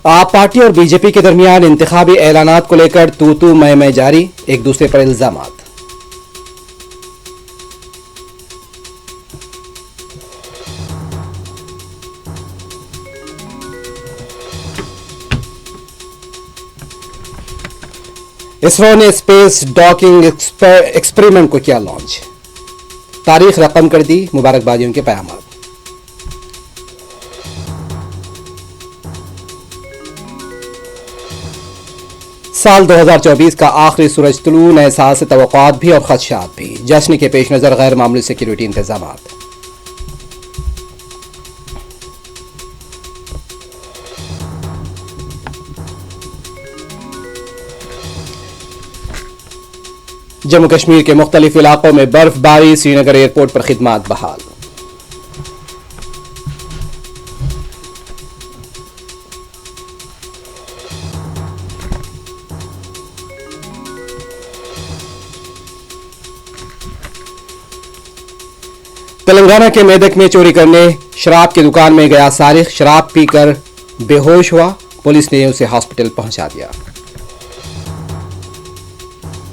आप पार्टी और बीजेपी के दरमियान इंतखाबी ऐलानात को लेकर तू मैं जारी, एक दूसरे पर इल्जामात। इसरो ने स्पेस डॉकिंग एक्सपेरिमेंट को किया लॉन्च, तारीख रकम कर दी, मुबारकबादियों के पैगाम। साल 2024 का आखिरी सूरज तुलू, नए साल से तवक्कुआत भी और खदशात भी। जश्न के पेश नजर गैर मामूली सिक्योरिटी इंतजामात। जम्मू कश्मीर के मुख्तलिफ इलाकों में बर्फबारी, श्रीनगर एयरपोर्ट पर खिदमात बहाल। तेलंगाना के मेदक में चोरी करने शराब की दुकान में गया सारिक, शराब पीकर बेहोश हुआ, पुलिस ने उसे हॉस्पिटल पहुंचा दिया।